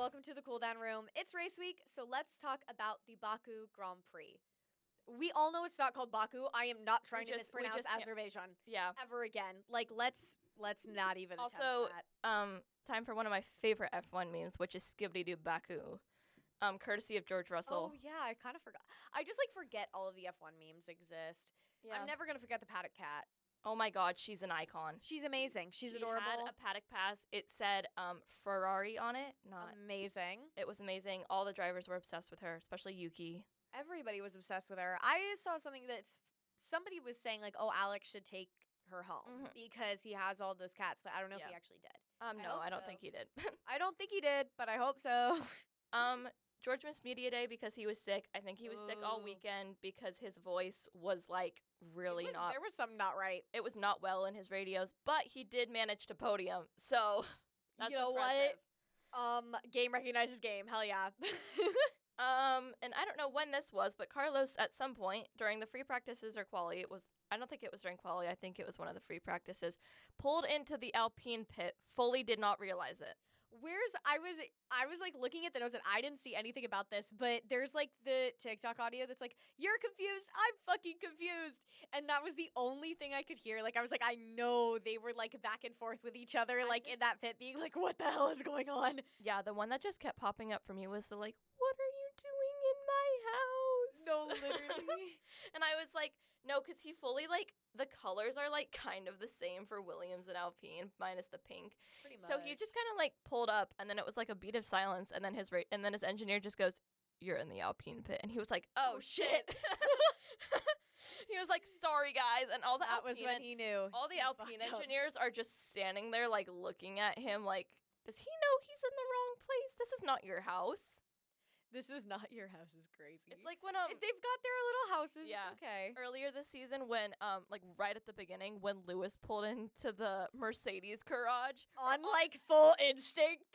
welcome to the Cool Down Room. It's race week, so let's talk about the Baku Grand Prix. We all know it's not called Baku. I am not trying to mispronounce Azerbaijan ever again. Like, let's not even attempt that. Time for one of my favorite F1 memes, which is Skibbity Doo Baku, courtesy of George Russell. Oh, yeah, I kind of forgot. I just, like, forget all of the F1 memes exist. Yeah. I'm never going to forget the Paddock Cat. Oh my god, she's an icon. She's amazing. She's adorable. She had a paddock pass. It said Ferrari on it. Amazing. It was amazing. All the drivers were obsessed with her, especially Yuki. Everybody was obsessed with her. I saw something somebody was saying, like, oh, Alex should take her home because he has all those cats, but I don't know if he actually did. No, I don't think he did. I don't think he did, but I hope so. George missed media day because he was sick. I think he was sick all weekend because his voice was, like, really not... There was something not right. It was not well in his radios, but he did manage to podium, so that's impressive. What? Game recognizes game. Hell yeah. And I don't know when this was, but Carlos, at some point during the free practices or quali, I don't think it was during quali, I think it was one of the free practices, pulled into the Alpine pit, fully did not realize it. I was like looking at the notes and I didn't see anything about this, but there's like the TikTok audio that's like, you're confused, I'm fucking confused. And that was the only thing I could hear. Like, I was like, I know they were like back and forth with each other, in that pit being like, what the hell is going on? Yeah, the one that just kept popping up for me was the like, what are you doing in my house? No, literally. And I was like, no, because he fully, like, the colors are, like, kind of the same for Williams and Alpine, minus the pink. Pretty much. So he just kind of, like, pulled up, and then it was, like, a beat of silence, and then his engineer just goes, you're in the Alpine pit. And he was like, oh, shit. He was like, sorry, guys. And all the That was when he knew. All the Alpine engineers are just standing there, like, looking at him like, does he know he's in the wrong place? This is not your house. This is not your house is crazy. It's like when they've got their little houses. Yeah. It's okay. Earlier this season, when like right at the beginning, when Lewis pulled into the Mercedes garage on like full instinct,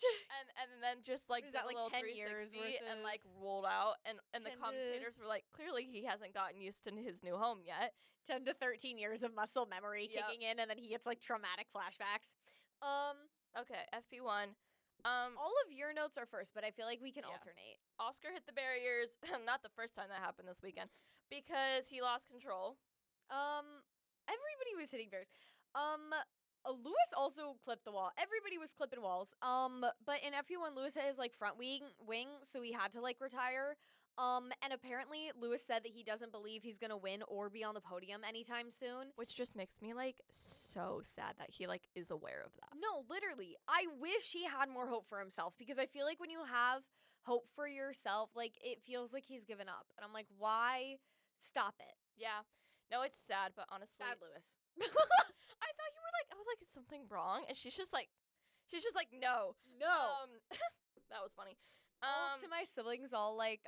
and then just like did a little 10 years 360 and like rolled out, and the commentators were like, clearly he hasn't gotten used to his new home yet. 10 to 13 years of muscle memory kicking in, and then he gets like traumatic flashbacks. Okay, FP1. All of your notes are first, but I feel like we can alternate. Oscar hit the barriers, not the first time that happened this weekend, because he lost control. Everybody was hitting barriers. Lewis also clipped the wall. Everybody was clipping walls. But in FP1, Lewis had his like front wing, so he had to like retire. And apparently Lewis said that he doesn't believe he's gonna win or be on the podium anytime soon. Which just makes me like so sad that he like is aware of that. No, literally. I wish he had more hope for himself, because I feel like when you have hope for yourself, like it feels like he's given up. And I'm like, why stop it? Yeah. No, it's sad, but honestly. Sad Lewis. I thought you were like, oh, like, is something wrong? And she's just like, no. No. That was funny. To my siblings, I'll like,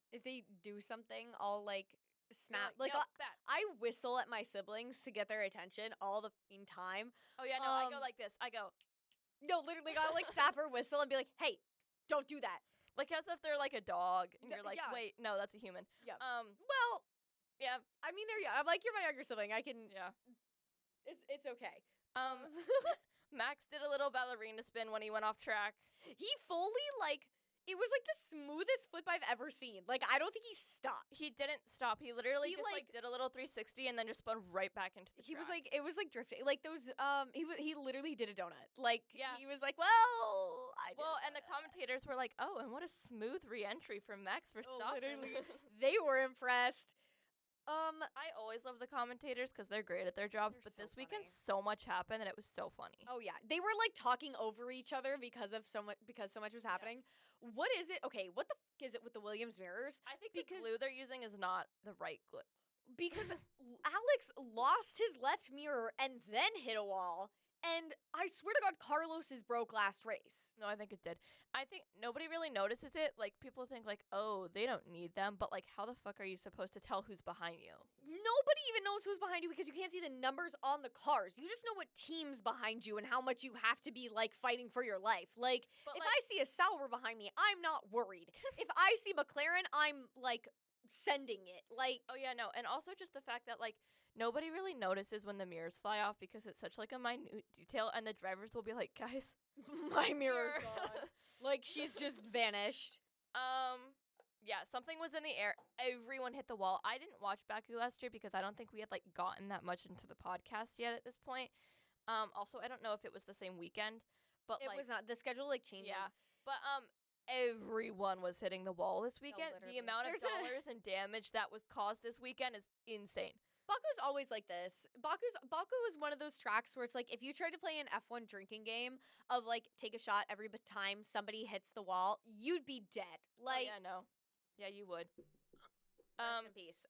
if they do something, I'll like snap. Like, I whistle at my siblings to get their attention all the fucking time. Oh yeah, no, I go like this. I go. No, literally, I'll like snap or whistle and be like, hey, don't do that. Like as if they're like a dog, and you're like, wait, no, that's a human. Yeah. Well. Yeah. I mean, I'm like, you're my younger sibling. I can. Yeah. It's okay. Max did a little ballerina spin when he went off track. He fully like. It was like the smoothest flip I've ever seen. Like, I don't think he stopped. He didn't stop. He literally just like did a little 360 and then just spun right back into the track. He was like, it was like drifting. Like those, he literally did a donut. Like, yeah. He was like, well, and the commentators were like, oh, and what a smooth re-entry from Max Verstappen. Literally. They were impressed. I always love the commentators because they're great at their jobs, but this weekend so much happened and it was so funny. Oh yeah, they were like talking over each other because so much was happening. Yeah. What is it? Okay, what the f is it with the Williams mirrors? I think the glue they're using is not the right glue. Because Alex lost his left mirror and then hit a wall. And I swear to God, Carlos's broke last race. No, I think it did. I think nobody really notices it. Like, people think, like, oh, they don't need them. But, like, how the fuck are you supposed to tell who's behind you? Nobody even knows who's behind you because you can't see the numbers on the cars. You just know what team's behind you and how much you have to be, like, fighting for your life. Like, if I see a Sauber behind me, I'm not worried. If I see McLaren, I'm, like, sending it. Like, oh, yeah, no. And also just the fact that, like, nobody really notices when the mirrors fly off because it's such like a minute detail, and the drivers will be like, guys, my mirror's gone. Like, she's just vanished. Yeah, something was in the air. Everyone hit the wall. I didn't watch Baku last year because I don't think we had like gotten that much into the podcast yet at this point. Also, I don't know if it was the same weekend, but It like, was not. The schedule, like, changes. yeah, but everyone was hitting the wall this weekend. The literally. amount of There's a- dollars and damage that was caused this weekend is insane. Baku's always like this. Baku is one of those tracks where it's like, if you tried to play an F1 drinking game of, like, take a shot every time somebody hits the wall, you'd be dead. Like, yeah, no, yeah, you would. rest in peace.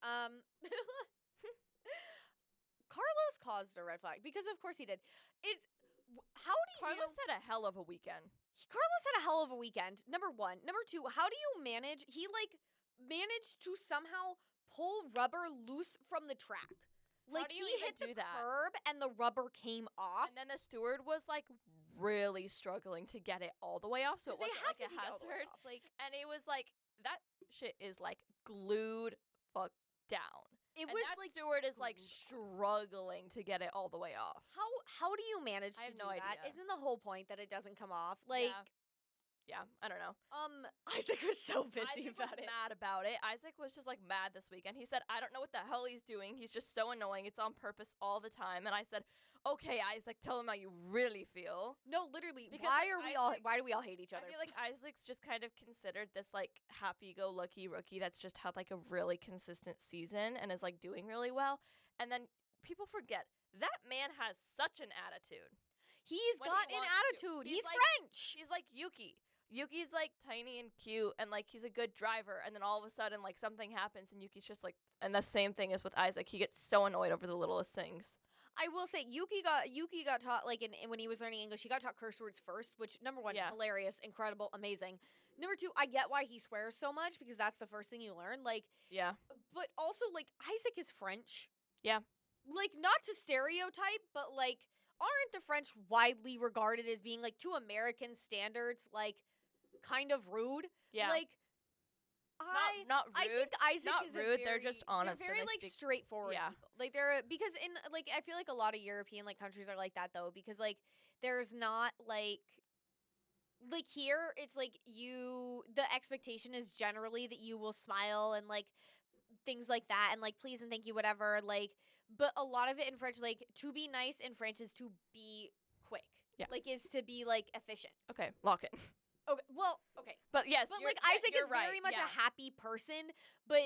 Carlos caused a red flag because, of course, he did. How do Carlos had a hell of a weekend. Carlos had a hell of a weekend. Number one. Number two, how do you manage? He managed to somehow pull rubber loose from the track. Like, do you he even hit the do that? curb and the rubber came off. And then the steward was like really struggling to get it all the way off, so it 'Cause they wasn't have like a to take it all the way hazard. off. Like, And it was like that shit is like glued fuck down. it And was that like, steward is like glued off. struggling to get it all the way off. how do you manage I to have do no that? idea. Isn't the whole point that it doesn't come off? Like, Yeah, I don't know. Isaac was so pissy Isaac was about it. mad about it. Isaac was just like mad this weekend. He said, "I don't know what the hell he's doing. He's just so annoying. It's on purpose all the time." And I said, "Okay, Isaac, tell him how you really feel." No, literally. Because, Why like, are we all? Isaac- Why do we all hate each other? I feel like Isaac's just kind of considered this like happy-go-lucky rookie that's just had like a really consistent season and is like doing really well. And then people forget that man has such an attitude. He's when got he an wants to. attitude. He's He's like- French. He's like Yuki. Yuki's like tiny and cute and like he's a good driver, and then all of a sudden like something happens and Yuki's just like, and the same thing is with Isaac. He gets so annoyed over the littlest things. I will say Yuki got taught like when he was learning English, he got taught curse words first, which number one, Yeah. hilarious, incredible, amazing. Number two, I get why he swears so much because that's the first thing you learn. Like, Yeah. but also like Isaac is French. Yeah. Like, not to stereotype, but like, aren't the French widely regarded as being like to American standards, like kind of rude? Yeah. Like, not rude. I think Isaac Not is rude, A they're very, just honest They're and very they like speak- straightforward. Yeah. People. Like they're because in like I feel like a lot of European like countries are like that though because like there's not like here it's like the expectation is generally that you will smile and like things like that and like please and thank you whatever like but a lot of it in French like to be nice in French is to be quick. Yeah. Like is to be like efficient. Okay, lock it. Okay. Well, okay. But yes, But you're- like yeah, Isaac you're is very right, much yeah. a happy person, but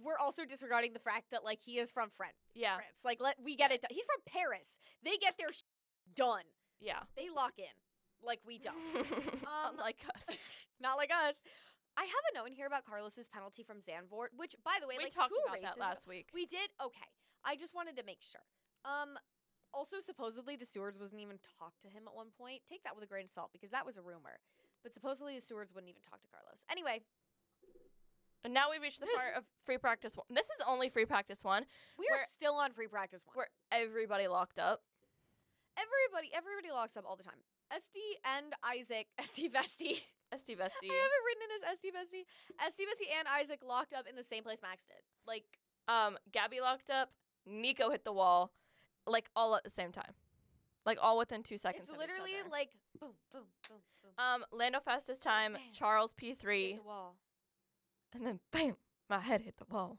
we're also disregarding the fact that like he is from France. Yeah. France. Like we get it done. He's from Paris. They get their done. Yeah. They lock in. Like we don't. Unlike us. Not like us. I have a note in here about Carlos's penalty from Zandvoort, which by the way, We like talked two about races that last week. we did okay. I just wanted to make sure. Also supposedly the stewards wasn't even talk to him at one point. Take that with a grain of salt because that was a rumor. But supposedly the stewards wouldn't even talk to Carlos. Anyway, And now we reached the part of free practice one. This is only free practice one, we are Where- still on free practice one. where everybody locked up. Everybody locks up all the time. SD and Isaac, SD Vesty. SD I Bestie. have it written in as SD Vesty. SD Vesty and Isaac locked up in the same place Max did. Like, Gabby locked up. Nico hit the wall, like all at the same time, like all within 2 seconds. it's of each literally other. like boom, boom, boom, boom. Lando fastest time. Bam. Charles Hit P3, the wall. and then bam, my head hit the wall.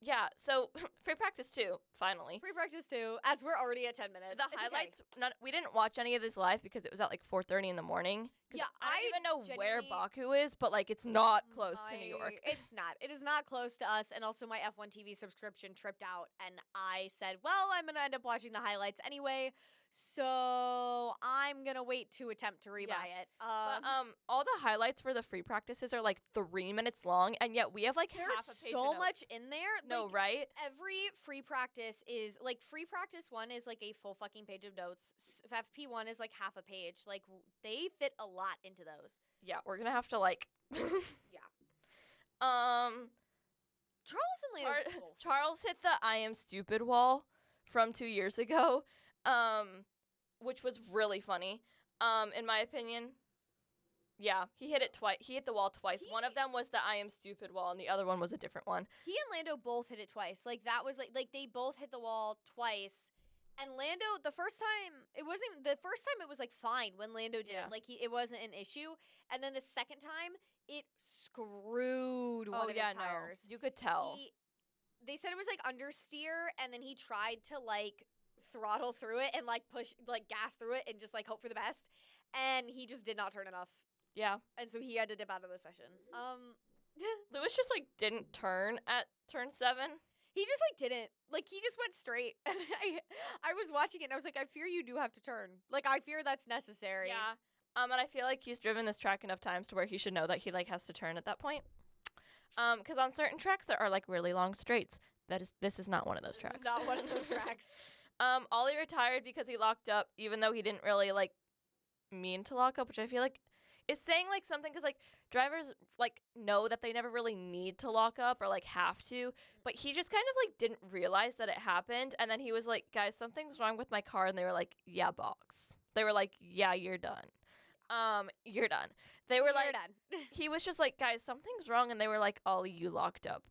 Yeah. So free practice 2, finally. Free practice too, as we're already at 10 minutes. The It's okay. highlights. We didn't watch any of this live because it was at like 4:30 in the morning. 'Cause Yeah, I don't I even know where genuinely- Baku is, but like it's not close to New York. It's not. It is not close to us. And also, my F1 TV subscription tripped out, and I said, "Well, I'm gonna end up watching the highlights anyway, so I'm gonna wait to attempt to rebuy it." But all the highlights for the free practices are like 3 minutes long, and yet we have like there's half a page. so of much notes. in there. No, like, right? every free practice is like free practice 1 is like a full fucking page of notes. FP1 is like half a page. Like they fit a lot into those. Yeah, we're gonna have to like. Yeah. Charles and Lando both. Charles hit the "I am stupid" wall from 2 years ago, which was really funny, in my opinion. Yeah, he hit it twice. He hit the wall twice. One of them was the "I am stupid" wall, and the other one was a different one. He and Lando both hit it twice. Like that was like they both hit the wall twice, And Lando, the first time it was like fine when Lando did Yeah. it. Like it wasn't an issue. And then the second time, it screwed one of his tires. No. You could tell. They said it was like understeer, and then he tried to like throttle through it and like push like gas through it and just like hope for the best. And he just did not turn enough. Yeah. And so he had to dip out of the session. Lewis just like didn't turn at turn 7. He just like didn't. Like he just went straight. And I was watching it and I was like, I fear you do have to turn. Like I fear that's necessary. Yeah. And I feel like he's driven this track enough times to where he should know that he like has to turn at that point. Because on certain tracks there are like really long straights. This is not one of those tracks. This is not one of those tracks. Ollie retired because he locked up, even though he didn't really like mean to lock up, which I feel like is saying like something, because like drivers like know that they never really need to lock up or like have to, but he just kind of like didn't realize that it happened, and then he was like, guys, something's wrong with my car, and they were like, yeah, box. They were like, yeah, you're done. You're done. They were like, done. He was just like, guys, something's wrong, and they were like, Ollie, you locked up.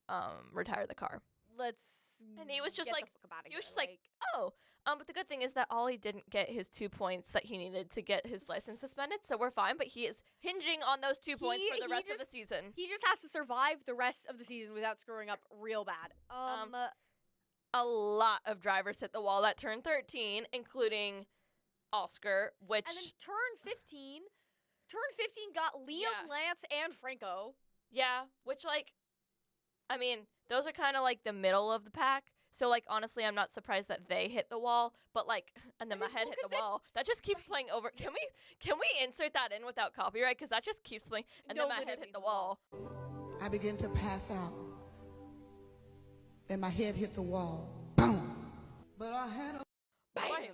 Retire the car. And he was just get like, the fuck up outta he was here, just like, oh. But the good thing is that Ollie didn't get his 2 points that he needed to get his license suspended, so we're fine. But he is hinging on those 2 points for the rest of the season. He just has to survive the rest of the season without screwing up real bad. A lot of drivers hit the wall at turn 13, including Oscar, which... And then turn 15 got Liam, Lance, and Franco. Yeah, which, like, I mean, those are kind of, like, the middle of the pack. So, like, honestly, I'm not surprised that they hit the wall. But, like, and then my head hit the wall. That just keeps playing over. Can we insert that in without copyright? Because that just keeps playing. And then my head hit the wall. I began to pass out. Then my head hit the wall. Boom. But I had a... Bam.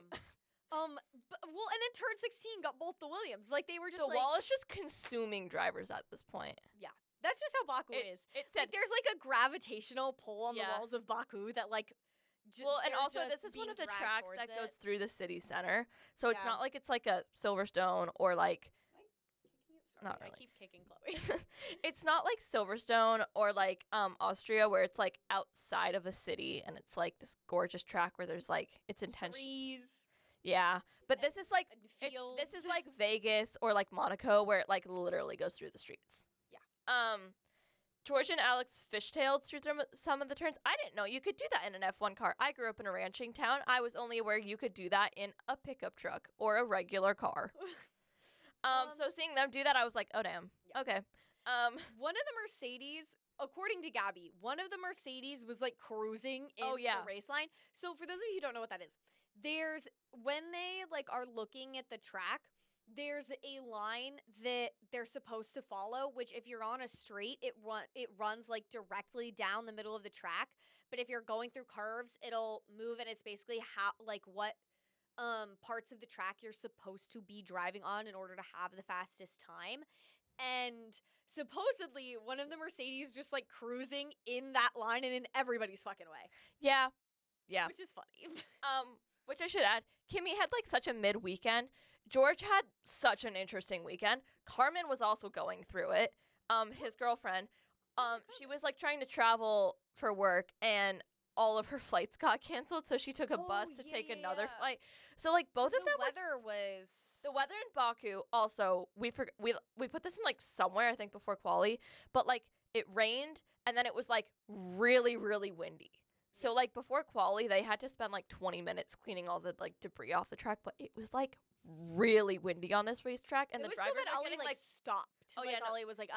Well, and then turn 16 got both the Williams. Like, they were just the wall is just consuming drivers at this point. Yeah. That's just how Baku is. It said, like, there's, like, a gravitational pull on the walls of Baku that, like... and also, this is one of the tracks that goes through the city center. So it's not like it's, like, a Silverstone or, like... Not really. I keep kicking Chloe. It's not like Silverstone or, like, Austria, where it's, like, outside of the city, and it's, like, this gorgeous track where there's, like, it's intense. Trees. Yeah. But this is, like... this is, like, Vegas or, like, Monaco, where it, like, literally goes through the streets. George and Alex fishtailed through some of the turns. I didn't know you could do that in an F1 car. I grew up in a ranching town. I was only aware you could do that in a pickup truck or a regular car. So seeing them do that, I was like, oh, damn. Yeah. Okay. One of the Mercedes, according to Gabby, one of the Mercedes was, like, cruising in the race line. So for those of you who don't know what that is, when they, like, are looking at the track, there's a line that they're supposed to follow, which if you're on a straight, it runs like directly down the middle of the track. But if you're going through curves, it'll move, and it's basically what parts of the track you're supposed to be driving on in order to have the fastest time. And supposedly one of the Mercedes just like cruising in that line and in everybody's fucking way. Yeah. Yeah. Which is funny. Which I should add, Kimmy had like such a mid-weekend. George had such an interesting weekend. Carmen was also going through it. His girlfriend, she was like trying to travel for work, and all of her flights got canceled, so she took a bus to take another flight. So like both of them. The weather in Baku. Also, we put this in like somewhere, I think, before quali, but like it rained, and then it was like really, really windy. So like before quali, they had to spend like 20 minutes cleaning all the like debris off the track, but it was like really windy on this racetrack, and the drivers are getting like stopped. Oh like, yeah, Ollie was like,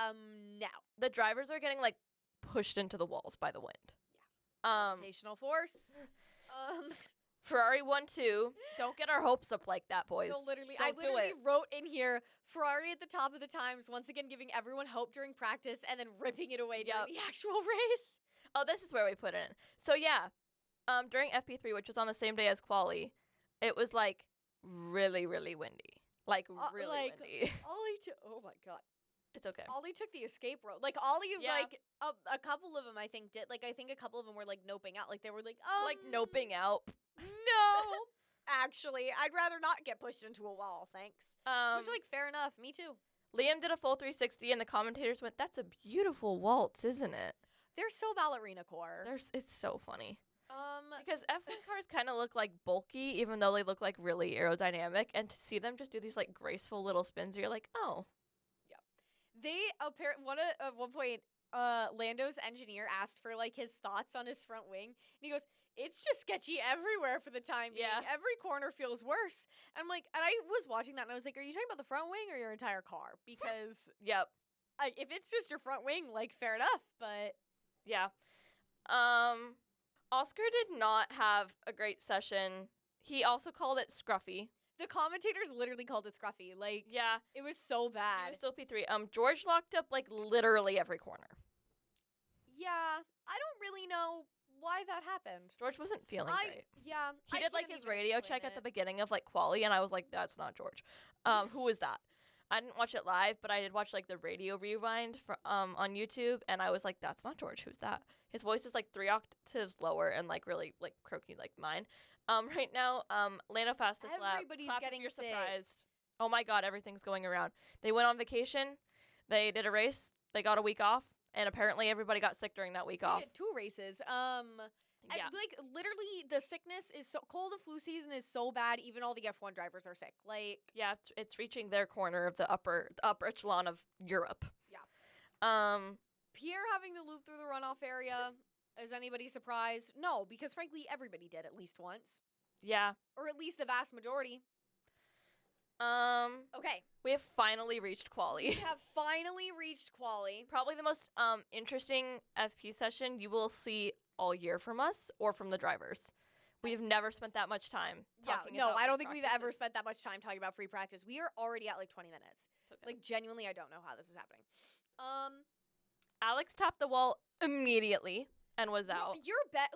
no. The drivers are getting like pushed into the walls by the wind. Yeah. Gravitational force. Ferrari 1-2. Don't get our hopes up like that, boys. No, literally, Don't I do literally it. wrote in here Ferrari at the top of the times, once again giving everyone hope during practice and then ripping it away during the actual race. Oh, this is where we put it in. So yeah, during FP3, which was on the same day as quali, it was like really, really windy. Like really windy. Oh my god. It's okay. Ollie took the escape road. Like Ollie, like a couple of them, I think did. Like I think a couple of them were like noping out. Like they were like, like noping out. No, actually, I'd rather not get pushed into a wall. Thanks. Which like fair enough. Me too. Liam did a full 360, and the commentators went, "That's a beautiful waltz, isn't it?" They're so ballerina core. It's so funny. Because F1 cars kind of look like bulky, even though they look like really aerodynamic. And to see them just do these like graceful little spins, you're like, oh, They apparently at one point, Lando's engineer asked for like his thoughts on his front wing, and he goes, "It's just sketchy everywhere for the time being. Yeah. Every corner feels worse." And I'm like, and I was watching that, and I was like, "Are you talking about the front wing or your entire car?" Because yep, if it's just your front wing, like fair enough, but yeah. Oscar did not have a great session. He also called it scruffy. the commentators literally called it scruffy. Like, Yeah, it was so he bad. was still P3. George locked up like literally every corner. Yeah, I don't really know why that happened. George wasn't feeling great. Yeah, He I did like can't his even radio explain check at the it. beginning of like quali, and I was like, that's not George. Who was that? I didn't watch it live, but I did watch like the radio rewind on YouTube, and I was like, that's not George. Who's that? His voice is like 3 octaves lower and like really like croaky like mine. Right now, Lando fastest lap. Everybody's Clap if getting you're sick. surprised. Oh my god, everything's going around. They went on vacation. They did a race. They got a week off, and apparently everybody got sick during that week We off. did 2 races. And, Yeah. like literally, the sickness is so cold and flu season is so bad. Even all the F1 drivers are sick. Like, Yeah, it's reaching their corner of the upper echelon of Europe. Yeah. Pierre having to loop through the runoff area. Is anybody surprised? No, because frankly, everybody did at least once, Yeah. or at least the vast majority. Um, Okay, we have finally reached quali. we have finally reached quali. Probably the most interesting FP session you will see all year from us or from the drivers. We've never spent that much time talking No, about I don't free think we've ever practices. spent that much time talking about free practice. We are already at like 20 minutes. It's okay. Like, genuinely, I don't know how this is happening. Alex tapped the wall immediately and was out.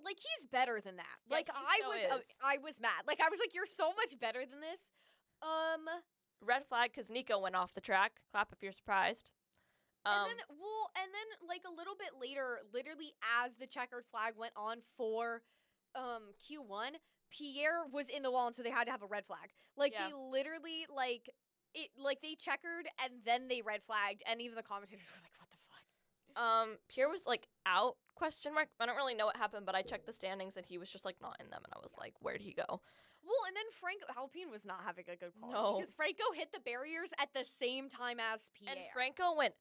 Like, he's better than that. Yeah, Like, he I so is. I was mad. Like, I was like, you're so much better than this. Red flag because Nico went off the track. Clap if you're surprised. And then like a little bit later, literally as the checkered flag went on for Q1, Pierre was in the wall, and so they had to have a red flag. Like, Yeah. they literally they checkered and then they red flagged, and even the commentators were like, what the fuck? Pierre was like out, question mark. I don't really know what happened, but I checked the standings and he was just like not in them, and I was like, where'd he go? Well, and then Franco Alpine was not having a good quality. No. Because Franco hit the barriers at the same time as Pierre. And Franco went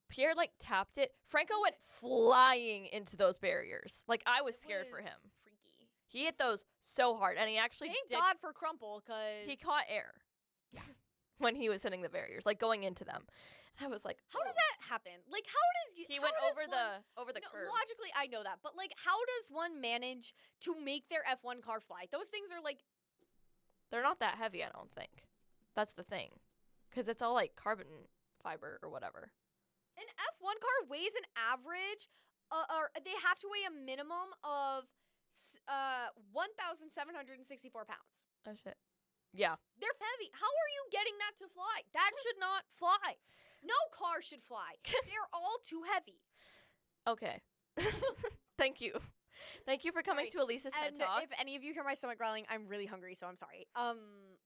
Pierre like tapped it. Franco went flying into those barriers. Like, I was scared for was him. Freaky. He hit those so hard, and he actually Thank did. God for Crumple, because He caught air when he was hitting the barriers, like going into them. And I was like, How does "Oh." that happen? Like, how He how went does over one- the No, curb. logically, I know that, but like, how does one manage to make their F1 car fly? Those things are like, They're not that heavy, I don't think. That's the thing, because it's all like carbon fiber or whatever. an F1 car weighs an average, or they have to weigh a minimum of 1,764 pounds. Oh shit. Yeah. They're heavy. How are you getting that to fly? That should not fly. No car should fly. They're all too heavy. Okay. Thank you. Thank you for coming Sorry. to Alise's TED And Talk. if any of you hear my stomach growling, I'm really hungry, so I'm sorry.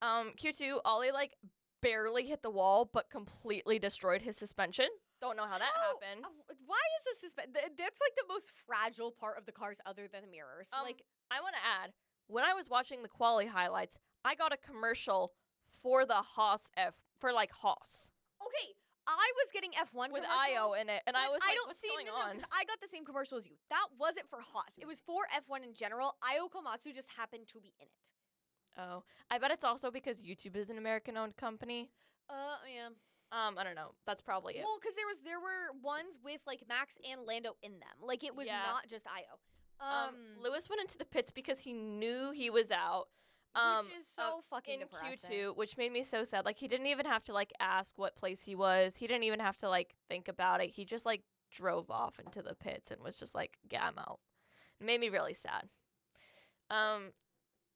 Q2, Ollie like barely hit the wall, but completely destroyed his suspension. Don't know how that happened. Why is this that's like the most fragile part of the cars other than the mirrors. Like, I want to add, when I was watching the quali highlights, I got a commercial for the Haas for like Haas okay, I was getting F1 with commercials, IO in it, and I but was like, don't what's see going no, on? 'cause I got the same commercial as you. That wasn't for Haas. It was for F1 in general. Io Komatsu just happened to be in it. Oh, I bet it's also because YouTube is an American-owned company. Yeah. I don't know. That's probably it. Well, because there were ones with like Max and Lando in them. Like, it was Yeah. not just Io. Lewis went into the pits because he knew he was out. Which is so fucking in depressing. Q2, which made me so sad. Like, he didn't even have to like ask what place he was. He didn't even have to like think about it. He just like drove off into the pits and was just like, "Yeah, I'm out." It made me really sad.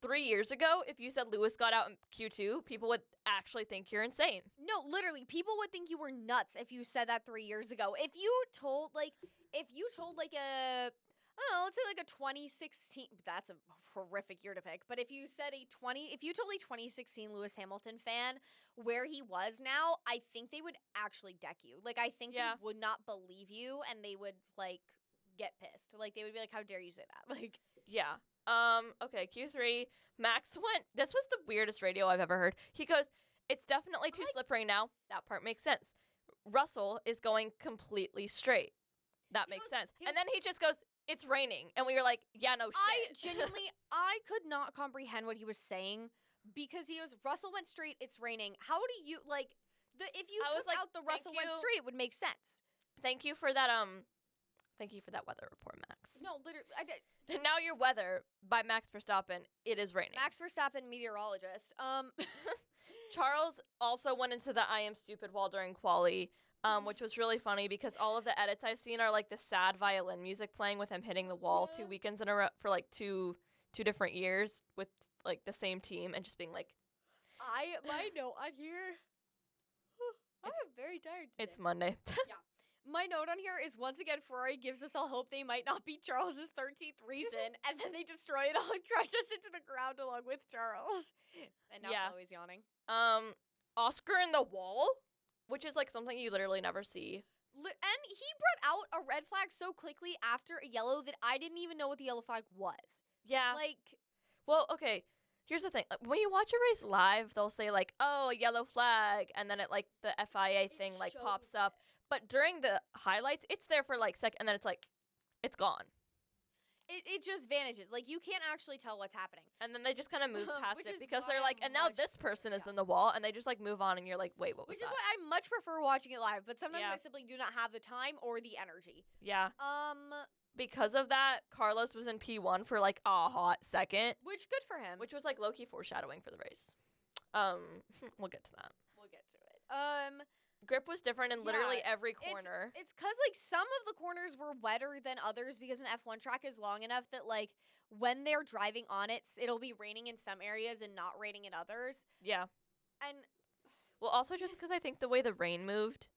3 years ago, if you said Lewis got out in Q2, people would actually think you're insane. No, literally, people would think you were nuts if you said that 3 years ago. If you told like a, I don't know, let's say like a 2016, that's a horrific year to pick, but if you said if you told a 2016 Lewis Hamilton fan where he was now, I think they would actually deck you. Like, I think Yeah. they would not believe you, and they would like get pissed. Like, they would be like, how dare you say that? Like, Yeah. Okay, Q3. Max went. This was the weirdest radio I've ever heard. He goes, "It's definitely too slippery now." That part makes sense. Russell is going completely straight. That makes sense. And then he just goes, "It's raining," and we were like, "Yeah, no I shit." genuinely, I could not comprehend what he was saying because he was, Russell went straight, it's raining. How do you, like, if you I was took like, out the thank Russell went you. straight, it would make sense. Thank you for that. Thank you for that weather report, Max. No, literally, I did. And now your weather by Max Verstappen. It is raining. Max Verstappen, meteorologist. Charles also went into the "I am stupid" wall during quali, which was really funny because all of the edits I've seen are like the sad violin music playing with him hitting the wall 2 weekends in a row for like two different years with like the same team and just being like, my note on here. I'm very tired today. it's Monday. My note on here is, once again, Ferrari gives us all hope they might not beat Charles's 13th reason, and then they destroy it all and crash us into the ground along with Charles. And now Yeah. Chloe's yawning. Oscar in the wall, which is like something you literally never see. And he brought out a red flag so quickly after a yellow that I didn't even know what the yellow flag was. Yeah. Like, Well, okay. Here's the thing. When you watch a race live, they'll say like, "Oh, a yellow flag," and then it like the FIA thing like pops up. But during the highlights, it's there for like and then it's like, it's gone. it just vanishes. Like, you can't actually tell what's happening. And then they just kind of move past Which it is because why they're like, I'm and now much- this person is in the wall, and they just like move on, and you're like, wait, what was Which is that? why I much prefer watching it live, but sometimes Yeah. I simply do not have the time or the energy. Yeah. Because of that, Carlos was in P1 for like a hot second, Which, good for him. which was like low-key foreshadowing for the race. We'll get to that. We'll get to it. Grip was different in literally Yeah, every corner. It's because, like, some of the corners were wetter than others because an F1 track is long enough that, like, when they're driving on it, it'll be raining in some areas and not raining in others. Yeah. And, Well, also just because I think the way the rain moved,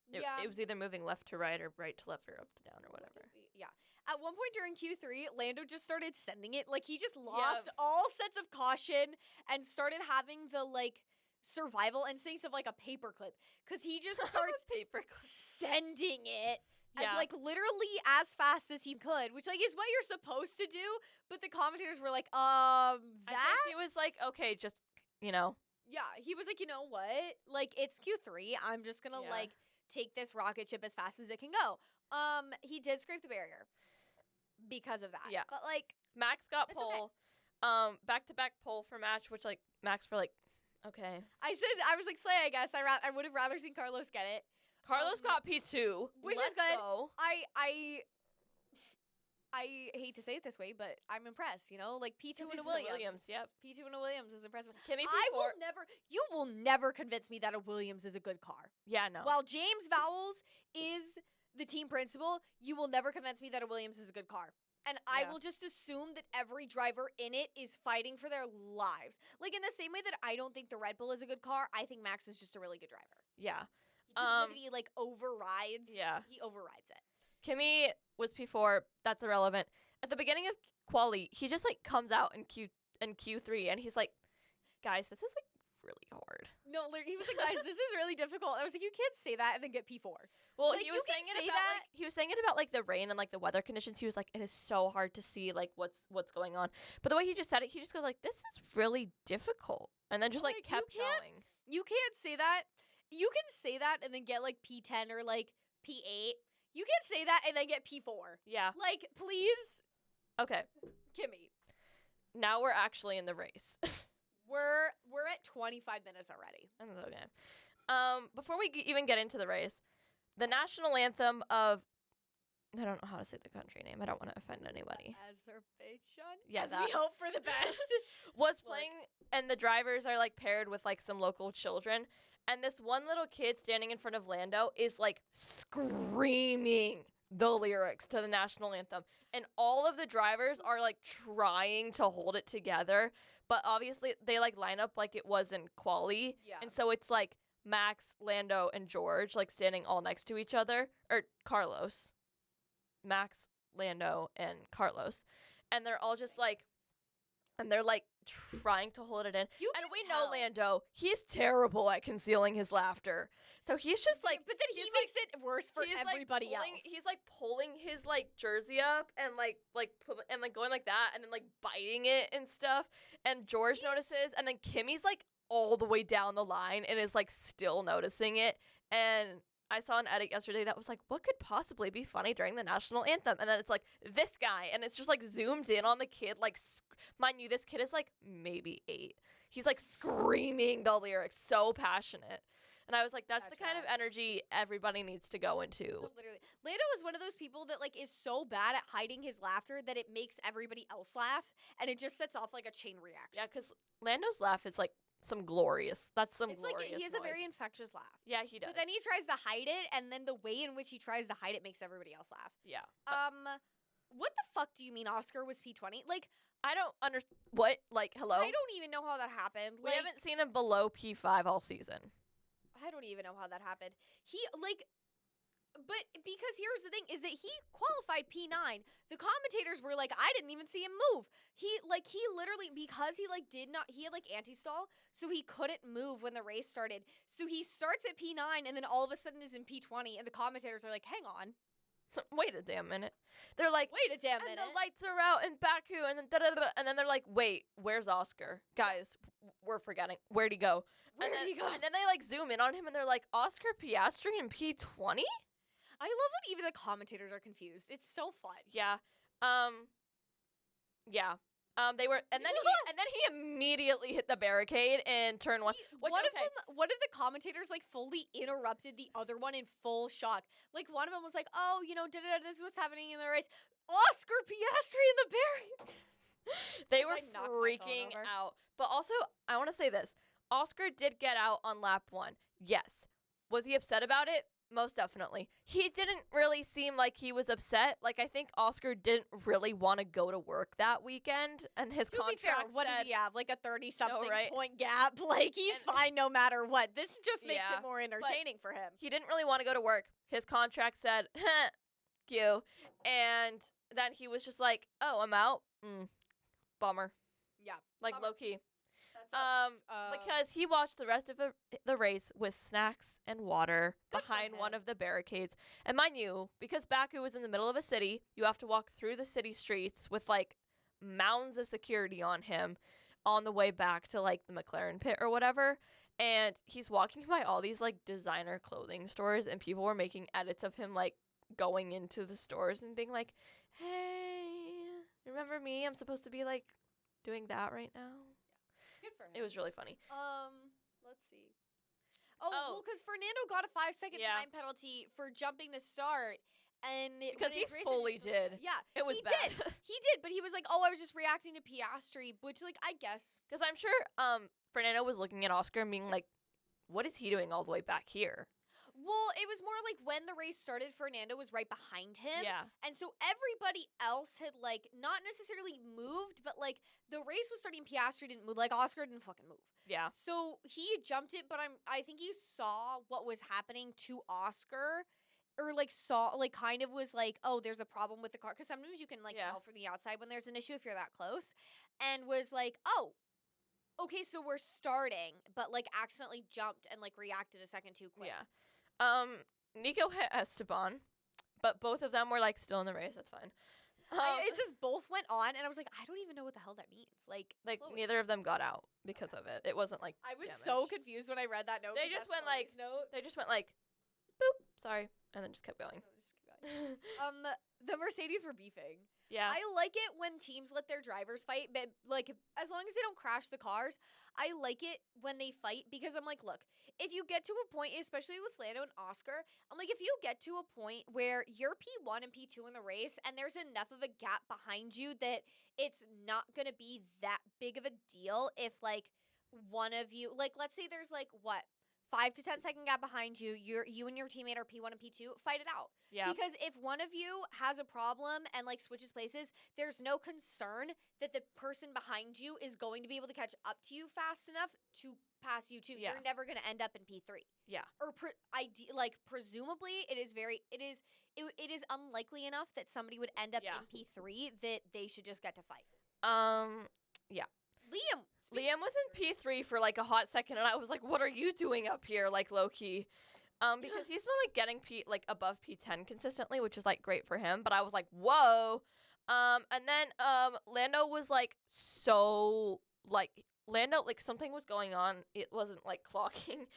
yeah. it was either moving left to right or right to left or up to down or whatever. Yeah. At one point during Q3, Lando just started sending it. Like, he just lost all sense of caution and started having the, like, survival instincts of, like, a paperclip. Because he just starts sending it. Yeah. And, like, literally as fast as he could, which, like, is what you're supposed to do. But the commentators were like, I think he was like, okay, just, you know. Yeah, he was like, you know what? Like, it's Q3. I'm just gonna, Yeah. like, take this rocket ship as fast as it can go. He did scrape the barrier because of that. Yeah. But, like, Max got It's okay. pole, back-to-back pole for match, which, like, Max for, like, okay. I was like, Slay, I guess. I would have rather seen Carlos get it. Carlos got P2. Which is Let's good. go. I hate to say it this way, but I'm impressed, you know? Like, P2 P2 and a for the Williams. Williams, yep. P2 and a Williams is impressive. Kimmy I P4. you will never convince me that a Williams is a good car. Yeah, no. While James Vowles is the team principal, you will never convince me that a Williams is a good car. And I Yeah. will just assume that every driver in it is fighting for their lives. Like, in the same way that I don't think the Red Bull is a good car, I think Max is just a really good driver. yeah. He like, overrides. Yeah. He overrides it. Kimmy was P4. That's irrelevant. At the beginning of quali, he just, like, comes out in Q3, and he's like, guys, this is, like, really hard. No, he was like, guys, this is really difficult. I was like, you can't say that and then get P4. Well, Like, he you was can saying it say about that- like he was saying it about like the rain and like the weather conditions. He was like, it is so hard to see like what's going on. But the way he just said it, he just goes like, this is really difficult, and then just like Like, you kept can't- going. You can't say that. You can say that and then get like P10 or like P8. You can't say that and then get P4. Yeah. Like, please, Okay. Kimmy. Now we're actually in the race. We're at 25 minutes already. Okay. Before we even get into the race, the national anthem of, I don't know how to say the country name. I don't want to offend anybody. Azerbaijan? Yeah, As that. we hope for the best. Was Like- playing, and the drivers are like paired with like some local children, and this one little kid standing in front of Lando is like screaming the lyrics to the national anthem, and all of the drivers are like trying to hold it together, but obviously they like line up like it was in quali, Yeah. and so it's like Max, Lando, and George like standing all next to each other, or Carlos, Max, Lando, and Carlos, and they're all just like, and they're like trying to hold it in. You And can we tell. know Lando, he's terrible at concealing his laughter. So he's just like, but then he he's makes it worse for he's everybody like pulling, else. He's like pulling his like jersey up and like going like that and then like biting it and stuff. And George notices, and then Kimmy's like all the way down the line and is like still noticing it. And I saw an edit yesterday that was like, what could possibly be funny during the national anthem? And then it's like this guy, and it's just like zoomed in on the kid. Like, mind you, this kid is like maybe 8. He's like screaming the lyrics, so passionate. And I was like, that's the kind of energy everybody needs to go into. No, literally. Lando is one of those people that like is so bad at hiding his laughter that it makes everybody else laugh, and it just sets off like a chain reaction. Yeah, because Lando's laugh is like that's some It's glorious like he has noise. a very infectious laugh. Yeah, he does. But then he tries to hide it, and then the way in which he tries to hide it makes everybody else laugh. Yeah. What the fuck do you mean Oscar was P20? Like, I don't understand. What? Like, hello? I don't even know how that happened. We Like, haven't seen him below P5 all season. I don't even know how that happened. But because here's the thing, is that he qualified P9. The commentators were like, I didn't even see him move. He literally, because he had like anti-stall, so he couldn't move when the race started. So he starts at P9 and then all of a sudden is in P20, and the commentators are like, hang on. Wait a damn minute. They're like, Wait a damn and minute. the lights are out in Baku, and then da-da-da-da, and then they're like, wait, where's Oscar? Guys, we're forgetting. Where'd he go? Where'd he go? And then they like zoom in on him, and they're like, Oscar Piastri in P20? I love when even the commentators are confused. It's so fun. Yeah. Yeah. They were, and then he immediately hit the barricade in turn 1. One of the commentators like fully interrupted the other one in full shock. Like one of them was like, "Oh, this is what's happening in the race. Oscar Piastri in the barrier." They were I knocked my phone freaking over. out. But also, I want to say this: Oscar did get out on lap 1. Yes. Was he upset about it? Most definitely. He didn't really seem like he was upset. Like, I think Oscar didn't really want to go to work that weekend, and his To be fair, contract what said, does he have? Like a 30-something right? point gap. Like he's And- fine no matter what. This just makes Yeah, it more entertaining for him. he didn't really want to go to work. His contract said, you. And then he was just like, oh, I'm out. Bummer. Yeah. Like, Bummer. low-key. That Because he watched the rest of the race with snacks and water Good for behind one him. of the barricades. And mind you, because Baku was in the middle of a city, you have to walk through the city streets with like mounds of security on him on the way back to like the McLaren pit or whatever. And he's walking by all these like designer clothing stores, and people were making edits of him like going into the stores and being like, hey, remember me? I'm supposed to be like doing that right now. Good for him. It was really funny. Let's see. Well, because Fernando got a 5-second Yeah. time penalty for jumping the start, and Because when he his race fully initially- did. Yeah, It was he bad. did. He did, but he was like, "Oh, I was just reacting to Piastri," which, like, I guess. Because I'm sure Fernando was looking at Oscar and being like, what is he doing all the way back here? Well, it was more like when the race started, Fernando was right behind him. Yeah. And so everybody else had, like, not necessarily moved, but, like, the race was starting, Piastri didn't move. Like, Oscar didn't fucking move. Yeah. So he jumped it, but I think he saw what was happening to Oscar, or, like, saw, like, kind of was like, oh, there's a problem with the car. Because sometimes you can, like, Yeah. tell from the outside when there's an issue if you're that close. And was like, oh, okay, so we're starting, but, like, accidentally jumped and, like, reacted a second too quick. Yeah. Nico hit Esteban, but both of them were like still in the race. That's fine. It just both went on, and I was like, I don't even know what the hell that means. Like Chloe. neither of them got out because of it. It wasn't like I was damage. so confused when I read that note. They 'cause just that's went, like- Chloe's note. They just went like, boop, sorry, and then just kept going. Just keep going. The Mercedes were beefing. Yeah. I like it when teams let their drivers fight, but like as long as they don't crash the cars, I like it when they fight because I'm like, look, if you get to a point, especially with Lando and Oscar, I'm like, if you get to a point where you're P1 and P2 in the race and there's enough of a gap behind you that it's not going to be that big of a deal if like one of you, like let's say there's like what, 5 to 10 second gap behind you, you and your teammate are P1 and P2, fight it out. yeah. Because if one of you has a problem and like switches places, there's no concern that the person behind you is going to be able to catch up to you fast enough to pass you too. Yeah. You're never going to end up in P3. Yeah. Or presumably it is unlikely enough that somebody would end up Yeah. in P3 that they should just get to fight. Yeah. Liam was in P3 for like a hot second, and I was like, "What are you doing up here?" Like low key, because he's been like getting above P10 consistently, which is like great for him. But I was like, "Whoa," and then Lando was like Lando, like, something was going on. It wasn't, like, clocking.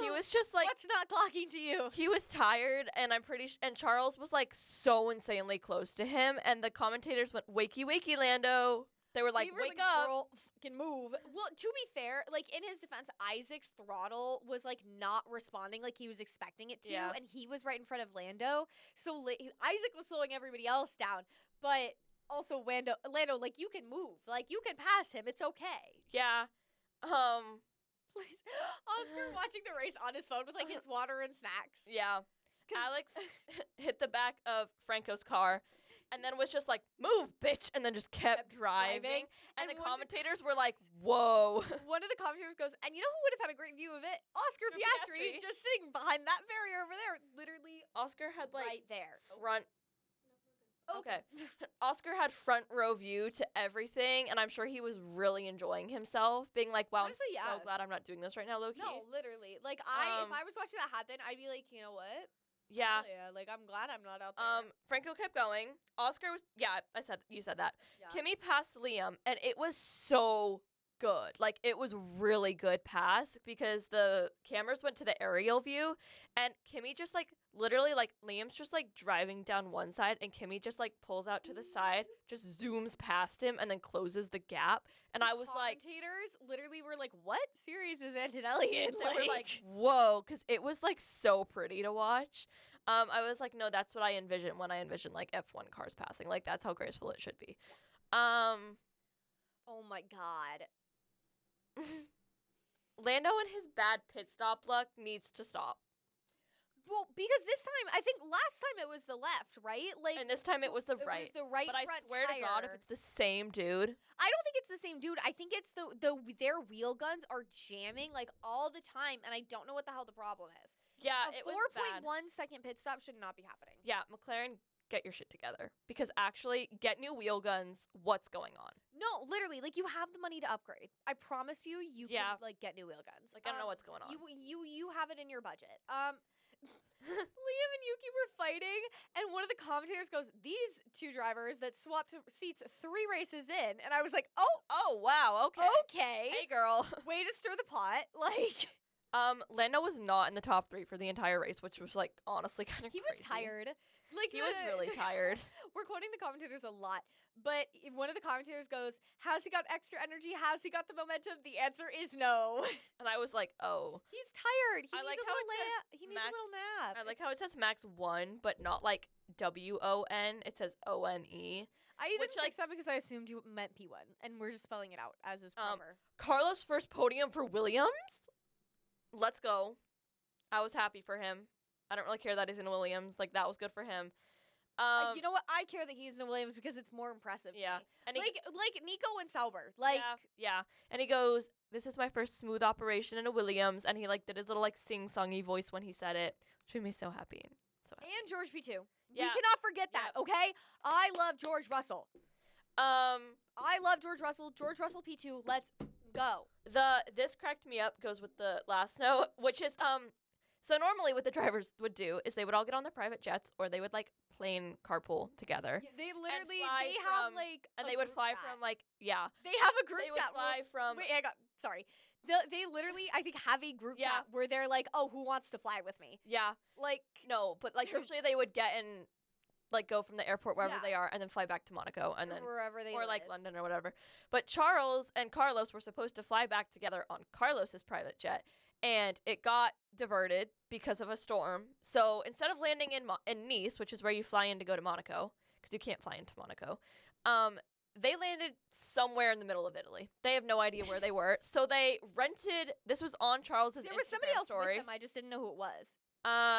He was just, like... What's not clocking to you? He was tired, and I'm pretty and Charles was, like, so insanely close to him, and the commentators went, wakey, wakey, Lando. They were like, wake up. Girl, fucking move. Well, to be fair, like, in his defense, Isaac's throttle was, like, not responding like he was expecting it to, and he was right in front of Lando. So Isaac was slowing everybody else down, but... Also, Lando, like, you can move. Like, you can pass him. It's okay. Yeah. Please. Oscar watching the race on his phone with, like, his water and snacks. Yeah. Alex hit the back of Franco's car and then was just like, move, bitch, and then just kept driving. And the commentators were like, whoa. One of the commentators goes, and you know who would have had a great view of it? Oscar Piastri, just sitting behind that barrier over there. Literally. Oscar had, like, right there. Front. Okay. Oscar had front row view to everything, and I'm sure he was really enjoying himself, being like, wow, honestly, I'm so glad I'm not doing this right now, low-key. No, literally. Like, if I was watching that happen, I'd be like, you know what? Yeah. Yeah, like, I'm glad I'm not out there. Franco kept going. Oscar was, you said that. Yeah. Kimmy passed Liam, and it was so good. Like, it was really good pass because the cameras went to the aerial view, and Kimmy just, like, literally, like, Liam's just, like, driving down one side, and Kimmy just, like, pulls out to the side, just zooms past him, and then closes the gap. And I was like... Commentators literally were like, what series is Antonelli in? They were like, whoa, because it was, like, so pretty to watch. I was like, no, that's what I envision when I envision, like, F1 cars passing. Like, that's how graceful it should be. Oh, my God. Lando and his bad pit stop luck needs to stop. Well, because this time, I think last time it was the left, right? Like, and this time it was the right. It was the right but I front swear tire. to God, if it's the same dude. I don't think it's the same dude. I think it's their wheel guns are jamming, like, all the time, and I don't know what the hell the problem is. Yeah, it was bad. 4.1 second pit stop should not be happening. Yeah, McLaren, get your shit together. Because actually, get new wheel guns. What's going on? No, literally, like, you have the money to upgrade. I promise you, can, like, get new wheel guns. Like, I don't know what's going on. You have it in your budget. Liam and Yuki were fighting, and one of the commentators goes, these two drivers that swapped seats 3 races in, and I was like, oh, wow, okay. Okay. Hey, girl. Way to stir the pot. Like... Lando was not in the top 3 for the entire race, which was, like, honestly kind of crazy. He was tired. Like, he was really tired. We're quoting the commentators a lot, but one of the commentators goes, has he got extra energy? Has he got the momentum? The answer is no. And I was like, oh. He's tired. He needs like a little nap. I like how it says max 1, but not, like, W-O-N. It says O-N-E. I didn't fix that because I assumed you meant P1, and we're just spelling it out as is proper. Carlos' first podium for Williams? Let's go. I was happy for him. I don't really care that he's in Williams. Like, that was good for him. You know what? I care that he's in Williams because it's more impressive to me. And like Nico and Sauber. Like, yeah. And he goes, this is my first smooth operation in a Williams. And he, like, did his little, like, sing-songy voice when he said it, which made me so happy. And George P2. Yeah. We cannot forget that, okay? I love George Russell. I love George Russell. George Russell P2. Let's go. This cracked me up goes with the last note, which is, so normally what the drivers would do is they would all get on their private jets or they would, like, plane carpool together. Yeah, they literally, and they would fly from, like, They have a group chat. They would fly from. Wait, sorry. They literally, I think, have a group chat where they're like, oh, who wants to fly with me? Yeah. Like. No, but, like, usually they would get in, like, go from the airport wherever they are and then fly back to Monaco and then. Wherever they Or, like, live. London or whatever. But Charles and Carlos were supposed to fly back together on Carlos's private jet. And it got diverted because of a storm. So instead of landing in Nice, which is where you fly in to go to Monaco, because you can't fly into Monaco, they landed somewhere in the middle of Italy. They have no idea where they were. So they rented, this was on Charles's Instagram There was somebody else story. with them. I just didn't know who it was.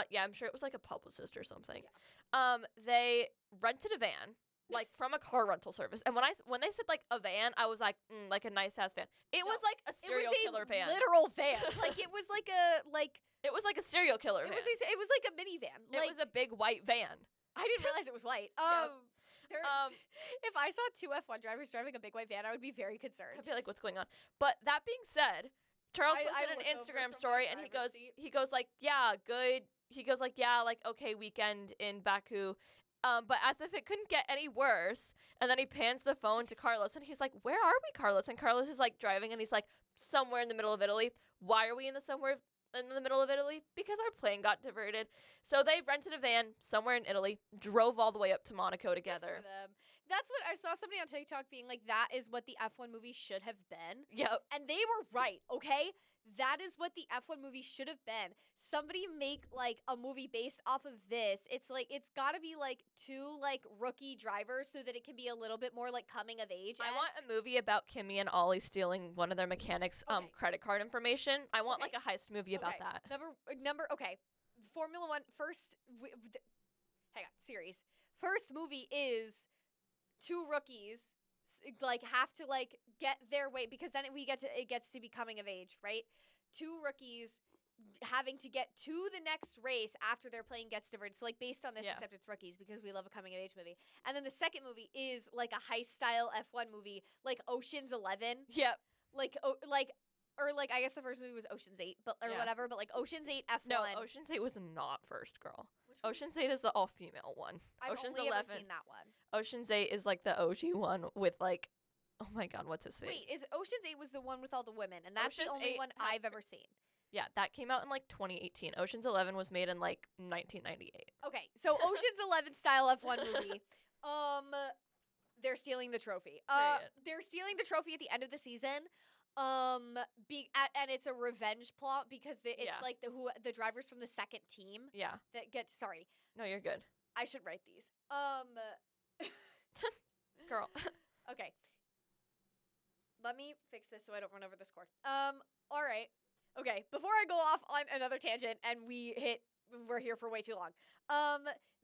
Yeah, I'm sure it was like a publicist or something. Yeah. They rented a van. Like, from a car rental service. And when they said, like, a van, I was like, like a nice-ass van. It was, like, a serial killer van. Literal van. Like, it was like a, like... It was like a serial killer van. It was like a minivan. It was a big white van. I didn't realize it was white. If I saw two F1 drivers driving a big white van, I would be very concerned. I'd be like, what's going on? But that being said, Charles posted an look over Instagram from my story and driver's seat. he goes like, yeah, good. He goes like, yeah, like, okay, weekend in Baku. But as if it couldn't get any worse. And then he pans the phone to Carlos and he's like, where are we, Carlos? And Carlos is like driving and he's like, somewhere in the middle of Italy. Why are we in the middle of Italy? Because our plane got diverted. So they rented a van somewhere in Italy, drove all the way up to Monaco together. Good for them. That's what I saw somebody on TikTok being like, that is what the F1 movie should have been. Yep. And they were right, okay? That is what the F1 movie should have been. Somebody make like a movie based off of this. It's like it's got to be like two like rookie drivers so that it can be a little bit more like coming of age. I want a movie about Kimmy and Ollie stealing one of their mechanics' credit card information. I want like a heist movie about that. Okay. Formula One first. Hang on, series. First movie is two rookies like have to like get their way because then it gets to be coming of age, right? Two rookies having to get to the next race after their plane gets diverted. So like based on this, except it's rookies because we love a coming of age movie. And then the second movie is like a heist style F1 movie, like Ocean's 11. Yep. Or I guess the first movie was Ocean's 8, whatever. But like Ocean's 8 F1. No, Ocean's 8 was not first, girl. Ocean's 8 is the all-female one. I've only ever seen that one. Ocean's 8 is like the OG one with like, oh my god, what's his face? Wait, Ocean's 8 was the one with all the women, and that's the only one I've ever seen. Yeah, that came out in like 2018. Ocean's 11 was made in like 1998. Okay, so Ocean's 11 style F1 movie. They're stealing the trophy. They're stealing the trophy at the end of the season. And it's a revenge plot because it's like the drivers from the second team. Yeah. That get sorry. No, you're good. I should write these. Girl. Okay. Let me fix this so I don't run over this cord. All right. Okay. Before I go off on another tangent and we're here for way too long.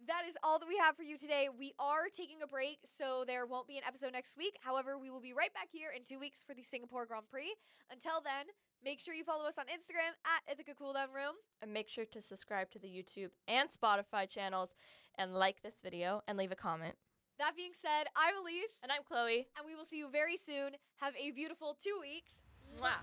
That is all that we have for you today. We are taking a break, so there won't be an episode next week. However, we will be right back here in 2 weeks for the Singapore Grand Prix. Until then, make sure you follow us on Instagram at Ithaca Cooldown Room. And make sure to subscribe to the YouTube and Spotify channels and like this video and leave a comment. That being said, I'm Alise. And I'm Chloe. And we will see you very soon. Have a beautiful 2 weeks. Mwah.